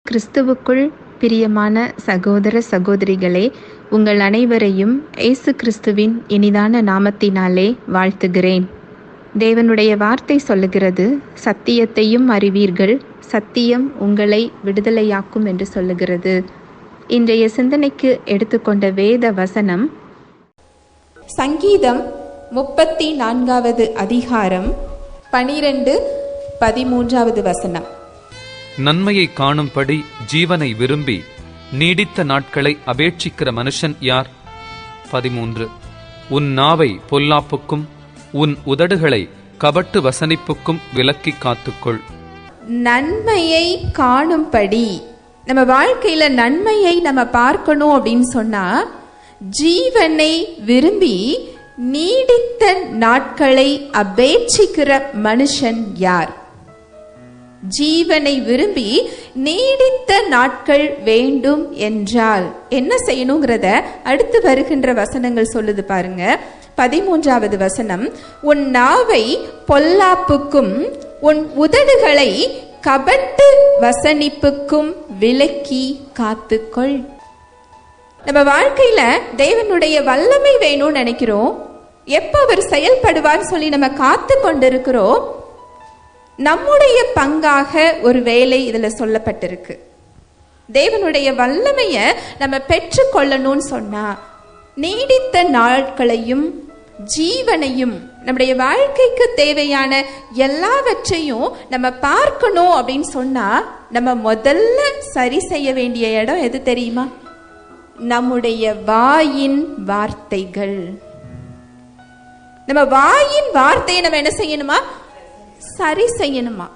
கிறிஸ்துவுக்குள் பிரியமான சகோதர சகோதரிகளே, உங்கள் அனைவரையும் இயேசு கிறிஸ்துவின் இனிதான நாமத்தினாலே வாழ்த்துகிறேன். தேவனுடைய வார்த்தை சொல்லுகிறது, சத்தியத்தையும் அறிவீர்கள், சத்தியம் உங்களை விடுதலையாக்கும் என்று சொல்லுகிறது. இன்றைய சிந்தனைக்கு எடுத்துக்கொண்ட வேத வசனம் சங்கீதம் 34வது அதிகாரம் 12-13 வசனம். நன்மையை காணும்படி ஜீவனை விரும்பி நீடித்த நாட்களை அபேட்சிக்கிற மனுஷன் யார்? 13. உன் நாவை பொல்லாப்புக்கும் உன் உதடுகளை கபட்டு வசனிப்புக்கும் விலக்கி காத்துக்கொள். நன்மையை காணும்படி, நம்ம வாழ்க்கையில நன்மையை நம்ம பார்க்கணும் அப்படின்னு சொன்னா, ஜீவனை விரும்பி நீடித்த நாட்களை அபேட்சிக்கிற மனுஷன் யார்? ஜீவனை விரும்பி நீடித்த நாட்கள் வேண்டும் என்றால் என்ன செய்யணுங்கிறத அடுத்து வருகின்ற வசனங்கள் சொல்லுது பாருங்க. 13வது வசனம், உன் நாவை பொல்லாப்புக்கும் உன் உதடுகளை கபட்டு வசனிப்புக்கும் விலக்கி காத்துக்கொள். நம்ம வாழ்க்கையில தேவனுடைய வல்லமை வேணும்னு நினைக்கிறோம். எப்ப அவர் செயல்படுவார்னு சொல்லி நம்ம காத்து கொண்டிருக்கிறோம். நம்முடைய பங்காக ஒரு வேலை இதுல சொல்லப்பட்டிருக்கு. தேவனுடைய வல்லமைய நம்ம பெற்று கொள்ளணும்னு சொன்னா, நீடித்த நாட்களையும் ஜீவனையும் நம்முடைய வாழ்க்கைக்கு தேவையான எல்லாவற்றையும் நம்ம பார்க்கணும் அப்படின்னு சொன்னா, நம்ம முதல்ல சரி செய்ய வேண்டிய இடம் எது தெரியுமா? நம்முடைய வாயின் வார்த்தைகள். நம்ம வாயின் வார்த்தையை நம்ம என்ன செய்யணுமா? சரி செய்யணுமா?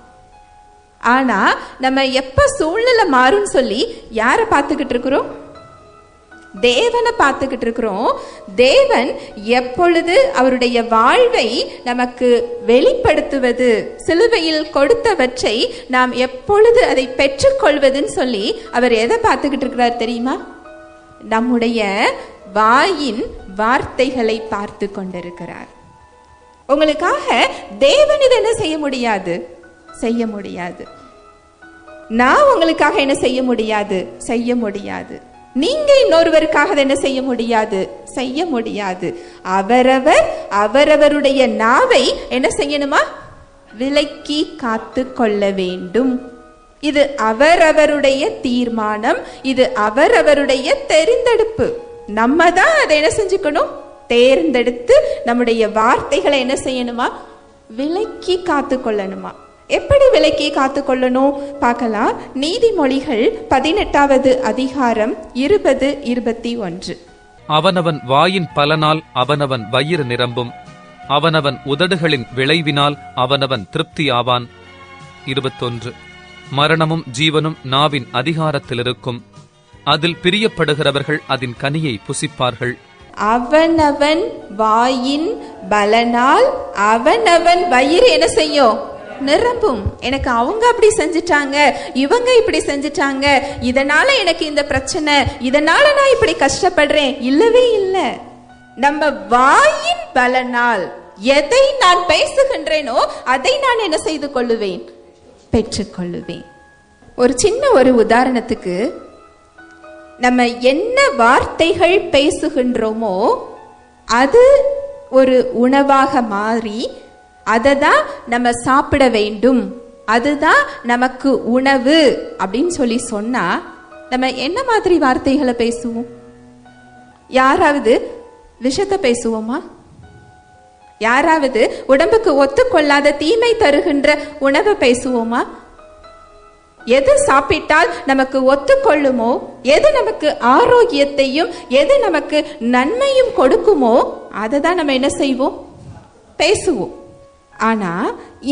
ஆனா நம்ம எப்ப சூழ்நிலை மாறும்னு சொல்லி யாரை பார்த்துக்கிட்டு இருக்கிறோம்? தேவனை பார்த்துக்கிட்டு இருக்கிறோம். தேவன் எப்பொழுது அவருடைய வாழ்வை நமக்கு வெளிப்படுத்துவது, சிலுவையில் கொடுத்தவற்றை நாம் எப்பொழுது அதை பெற்றுக்கொள்வதுன்னு சொல்லி அவர் எதை பார்த்துக்கிட்டு இருக்கிறார் தெரியுமா? நம்முடைய வாயின் வார்த்தைகளை பார்த்து கொண்டிருக்கிறார். உங்களுக்காக தேவன் இதை என்ன செய்ய முடியாது? செய்ய முடியாது. நான் உங்களுக்காக என்ன செய்ய முடியாது? செய்ய முடியாது. நீங்க இன்னொருவருக்காக என்ன செய்ய முடியாது? செய்ய முடியாது. அவரவருடைய நாவை என்ன செய்யணுமா? விலக்கி காத்து கொள்ள வேண்டும். இது அவரவருடைய தீர்மானம், இது அவரவருடைய தெரிந்தெடுப்பு. நம்ம தான் அதை என்ன செஞ்சுக்கணும்? தேர்ந்தெடுத்து நம்முடைய வார்த்தைகளை என்ன செய்யணுமா? விலக்கி காத்து கொள்ளணுமா? எப்படி விலக்கி காத்து கொள்ளணும் பார்க்கலாம். நீதிமொழிகள் 18வது அதிகாரம் 20-21. அவனவன் வாயின் பலனால் அவனவன் வயிறு நிரம்பும், அவனவன் உதடுகளின் விளைவினால் அவனவன் திருப்தி ஆவான். 21. மரணமும் ஜீவனும் நாவின் அதிகாரத்தில் இருக்கும், அதில் பிரியப்படுகிறவர்கள் அதன் கனியை புசிப்பார்கள். அவனவன் வாயின் பலனால் அவனவன் வயிறு என்ன செய்யும்? நிரம்பும். எனக்கு அவங்க அப்படி செஞ்சிட்டாங்க, இவங்க இப்படி செஞ்சிட்டாங்க, இதனால எனக்கு இந்த பிரச்சனை, இதனால நான் இப்படி கஷ்டப்படுறேன். இல்லவே இல்லை. நம்ம வாயின் பலனால் எதை நான் பேசுகின்றேனோ அதை நான் என்ன செய்து கொள்ளுவேன்? பெற்றுக்கொள்ளுவேன். ஒரு சின்ன உதாரணத்துக்கு, நம்ம என்ன வார்த்தைகள் பேசுகின்றோமோ அது ஒரு உணவாக மாறி அதை தான் நம்ம சாப்பிட வேண்டும், அதுதான் நமக்கு உணவு அப்படின்னு சொல்லி சொன்னா, நம்ம என்ன மாதிரி வார்த்தைகளை பேசுவோம்? யாராவது விஷத்தை பேசுவோமா? யாராவது உடம்புக்கு ஒத்துக்கொள்ளாத தீமை தருகின்ற உணவை பேசுவோமா? எது சாப்பிட்டால் நமக்கு ஒத்துக்கொள்ளுமோ, எது நமக்கு ஆரோக்கியத்தையும் எது நமக்கு நன்மையும் கொடுக்குமோ அதை தான் நம்ம என்ன செய்வோம்? பேசுவோம். ஆனா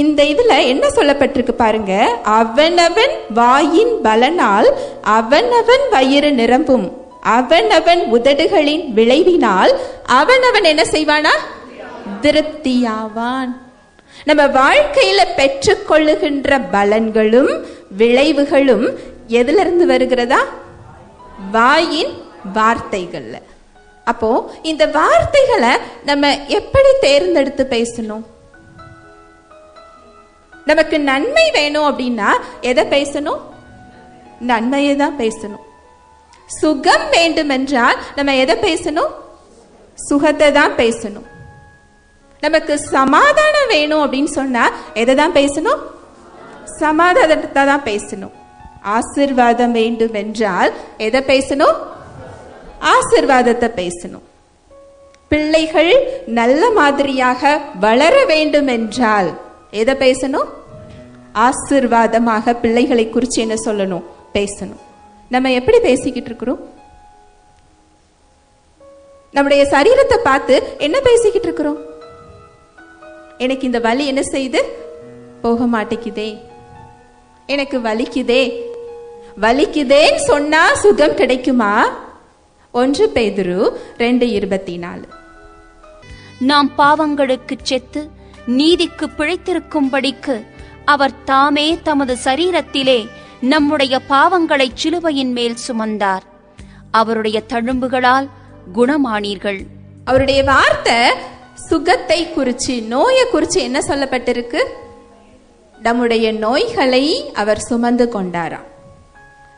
இந்த இதுல என்ன சொல்லப்பட்டிருக்கு பாருங்க, அவனவன் வாயின் பலனால் அவனவன் வயிறு நிரம்பும், அவனவன் உதடுகளின் விளைவினால் அவனவன் என்ன செய்வானா? திருப்தியாவான். நம்ம வாழ்க்கையில பெற்றுக்கொள்ளுகின்ற பலன்களும் விளைவுகளும் எதிலிருந்து வருகிறதா? வாயின் வார்த்தைகள்ல. அப்போ இந்த வார்த்தைகளை நம்ம எப்படி தேர்ந்தெடுத்து பேசணும்? நமக்கு நன்மை வேணும் அப்படின்னா எதை பேசணும்? நன்மையை தான் பேசணும். சுகம் வேண்டும் என்றால் நம்ம எதை பேசணும்? சுகத்தை தான் பேசணும். நமக்கு சமாதானம் வேணும் அப்படின்னு சொன்னா எதை தான் பேசணும்? சமாதானத்தை தான் பேசணும். ஆசீர்வாதம் வேண்டும் என்றால் எதை பேசணும்? ஆசீர்வாதத்தை பேசணும். பிள்ளைகள் நல்ல மாதிரியாக வளர வேண்டும் என்றால் எதை பேசணும்? ஆசீர்வாதமாக பிள்ளைகளை குறித்து என்ன சொல்லணும்? பேசணும். நம்ம எப்படி பேசிக்கிட்டு இருக்கிறோம்? நம்முடைய சரீரத்தை பார்த்து என்ன பேசிக்கிட்டு இருக்கிறோம்? எனக்கு இந்த வலி என்ன செய்து போக மாட்டேங்குதே, எனக்கு வலிக்குதே. வலிக்குதேன்னு சொன்னா சுகம் கிடைக்குமா? 1 பேதுரு 2:24. நாம் பாவங்களுக்கு செத்து நீதிக்கு பிழைத்திருக்கும்படிக்கு அவர் தாமே தமது சரீரத்திலே நம்முடைய பாவங்களை சிலுவையின் மேல் சுமந்தார். அவருடைய தழும்புகளால் குணமானீர்கள். அவருடைய வார்த்தை சுகத்தை குறிச்சு, நோயை குறிச்சு என்ன சொல்லப்பட்டிருக்கு? நம்முடைய நோய்களை அவர் சுமந்து கொண்டாராம்.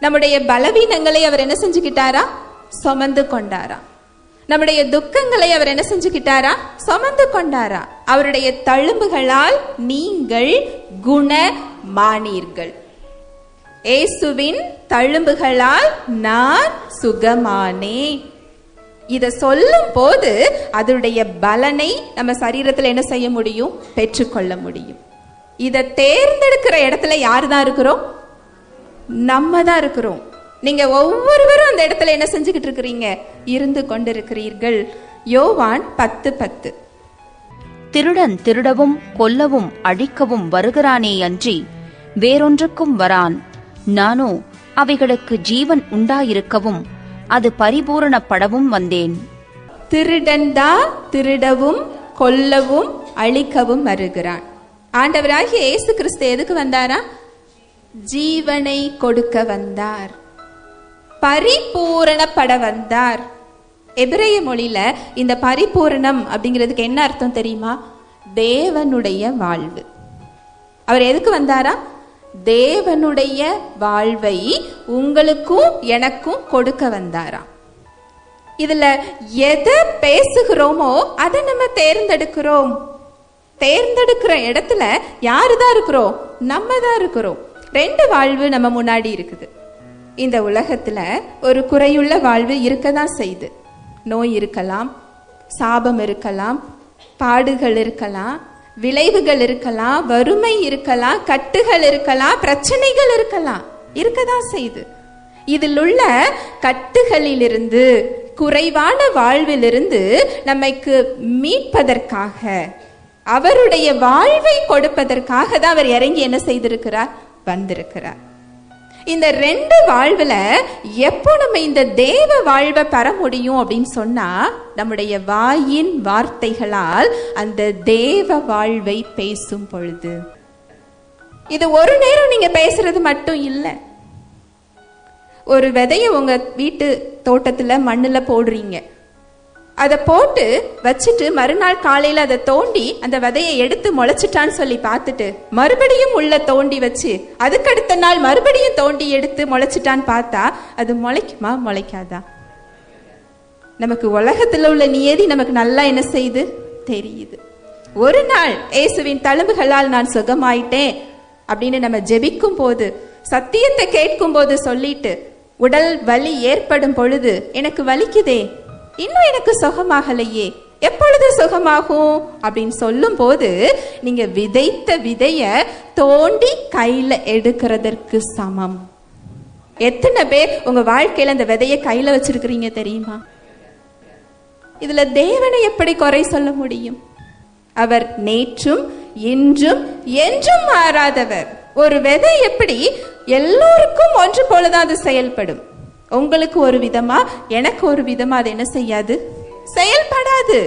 நம்முடைய பலவீனங்களை அவர் என்ன செஞ்சுக்கிட்டாரா? சுமந்து கொண்டாரா. நம்முடைய துக்கங்களை அவர் என்ன செஞ்சுக்கிட்டாரா? சுமந்து கொண்டாரா. அவருடைய தழும்புகளால் நீங்கள் குணமானீர்கள். இயேசுவின் தழும்புகளால் நான் சுகமானேன். இத சொல்லும் போது அதனுடைய பலனை நம்ம சரீரத்தில் என்ன செய்ய முடியும்? பெற்றுக்கொள்ள முடியும். இதை தேர்ந்தெடுக்கிற இடத்துல யாரு தான் இருக்கிறோம்? நம்ம தான் இருக்கிறோம். நீங்க ஒவ்வொருவரும் அந்த இடத்துல என்ன செஞ்சுக்கிட்டு இருக்கிறீங்க? இருந்து கொண்டிருக்கிறீர்கள். யோவான் 10:10. திருடன் திருடவும் கொல்லவும் அழிக்கவும் வருகிறானே அன்றி வேறொன்றுக்கும் வரான். நானோ அவைகளுக்கு ஜீவன் உண்டாயிருக்கவும் அது பரிபூரணப்படவும் வந்தேன். திருடன் தான் திருடவும் கொல்லவும் அழிக்கவும் வருகிறான். ஆண்டவராகிய இயேசு கிறிஸ்து எதுக்கு வந்தாரா? ஜீவனை கொடுக்க வந்தார், பரிபூரணப்பட வந்தார். எபிரேய மொழியில இந்த பரிபூரணம் அப்படிங்கிறதுக்கு என்ன அர்த்தம் தெரியுமா? தேவனுடைய வாழ்வு. அவர் எதுக்கு வந்தாரா? தேவனுடைய வாழ்வை உங்களுக்கும் எனக்கும் கொடுக்க வந்தாராம். இதுல எதை பேசுகிறோமோ அதை நம்ம தேர்ந்தெடுக்கிறோம். தேர்ந்தெடுக்கிற இடத்துல யாருதான் இருக்கிறோம்? நம்ம தான் இருக்கிறோம். 2 வாழ்வு நம்ம முன்னாடி இருக்குது. இந்த உலகத்துல ஒரு குறையுள்ள வாழ்வு இருக்கதான் செய்து. நோய் இருக்கலாம், சாபம் இருக்கலாம், பாடுகள் இருக்கலாம், விளைவுகள் இருக்கலாம், வறுமை இருக்கலாம், கட்டுகள் இருக்கலாம், பிரச்சனைகள் இருக்கலாம், இருக்கதான் செய்து. இதில் உள்ள கட்டுகளிலிருந்து, குறைவான வாழ்விலிருந்து நமக்கு மீட்பதற்காக, அவருடைய வாழ்வை கொடுப்பதற்காக தான் அவர் இறங்கி என்ன செய்திருக்கிறார்? வந்திருக்கிறார். இந்த 2 வாழ்வுல எப்போ நம்ம இந்த தேவ வாழ்வை பெற முடியும் அப்படின்னு சொன்னா, நம்முடைய வாயின் வார்த்தைகளால் அந்த தேவ வாழ்வை பேசும் பொழுது. இது ஒரு நேரம் நீங்க பேசுறது மட்டும் இல்லை. ஒரு விதைய உங்க வீட்டு தோட்டத்துல மண்ணுல போடுறீங்க. அதை போட்டு வச்சுட்டு மறுநாள் காலையில அதை தோண்டி அந்த விதையை எடுத்து முளைச்சிட்டான்னு சொல்லி பார்த்துட்டு மறுபடியும் உள்ள தோண்டி வச்சு அதுக்கடுத்த நாள் மறுபடியும் தோண்டி எடுத்து முளைச்சிட்டான்னு பார்த்தா அது முளைக்குமா? முளைக்காதா? நமக்கு உலகத்துல உள்ள நியதி நமக்கு நல்லா என்ன செய்யுது? தெரியுது. ஒரு நாள் இயேசுவின் தழும்புகளால் நான் சுகமாயிட்டேன் அப்படின்னு நம்ம ஜெபிக்கும் போது, சத்தியத்தை கேட்கும் போது சொல்லிட்டு உடல் வலி ஏற்படும் பொழுது எனக்கு வலிக்குதே, இன்னும் எனக்கு சுகமாகலையே, எப்பொழுது சுகமாகும் அப்படின்னு சொல்லும் போது நீங்க விதைத்த விதைய தோண்டி கையில எடுக்கிறதற்கு சமம். எத்தனை பேர் உங்க வாழ்க்கையில அந்த விதைய கையில வச்சிருக்கிறீங்க தெரியுமா? இதுல தேவனை எப்படி குறை சொல்ல முடியும்? அவர் நேற்றும் இன்றும் என்றும் மாறாதவர். ஒரு விதை எப்படி எல்லோருக்கும் ஒன்று போலதான் அது செயல்படும். உங்களுக்கு ஒரு விதமா, எனக்கு ஒரு விதமா அது என்ன செய்யாது? செயல்படாது.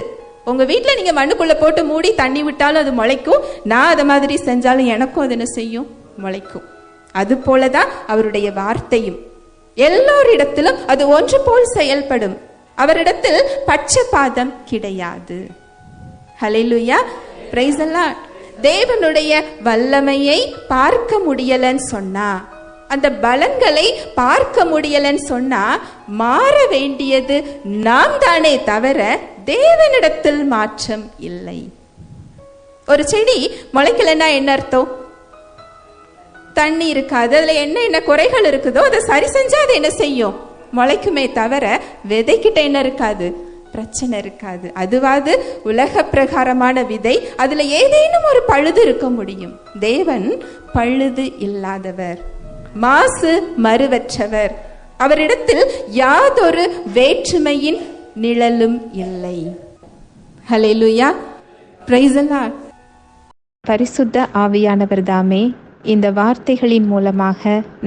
உங்க வீட்டுல நீங்க மண்ணுக்குள்ள போட்டு மூடி தண்ணி விட்டாலும் அது முளைக்கும். நான் அதை மாதிரி செஞ்சாலும் எனக்கும் அது என்ன செய்யும்? முளைக்கும். அது போலதான் அவருடைய வார்த்தையும். எல்லோரிடத்திலும் அது ஒன்று போல் செயல்படும். அவரிடத்தில் பட்சபாதம் கிடையாது. ஹல்லேலூயா, பிரைஸ் தி லார்ட். தேவனுடைய வல்லமையை பார்க்க முடியலன்னு சொன்னா அந்த பலன்களை பார்க்க முடியலன்னு சொன்னா மாற வேண்டியது நாம் தானே தவிர தேவனிடத்தில் மாற்றம் இல்லை. ஒரு செடி முளைக்கலன்னா என்ன அர்த்தம்? தண்ணி இருக்காது, அதுல என்ன குறைகள் இருக்குதோ அதை சரி செஞ்சா அது என்ன செய்யும்? முளைக்குமே தவிர விதைக்கிட்ட என்ன இருக்காது? பிரச்சனை இருக்காது. அதுவாது உலக பிரகாரமான விதை, அதுல ஏதேனும் ஒரு பழுது இருக்க முடியும். தேவன் பழுது இல்லாதவர், மாசு மறுவற்றவர். அவரிடத்தில் யாதொரு வேற்றுமையின் நிழலும் இல்லை. ஹல்லேலூயா, பிரைஸ் தி லார்ட். பரிசுத்த ஆவியானவர் தாமே இந்த வார்த்தைகளின் மூலமாக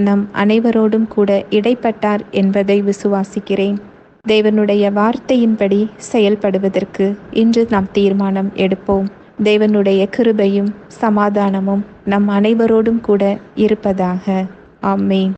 நம் அனைவரோடும் கூட இடைப்பட்டார் என்பதை விசுவாசிக்கிறேன். தேவனுடைய வார்த்தையின்படி செயல்படுவதற்கு இன்று நாம் தீர்மானம் எடுப்போம். தேவனுடைய கிருபையும் சமாதானமும் நம் அனைவரோடும் கூட இருப்பதாக. ஆமென்.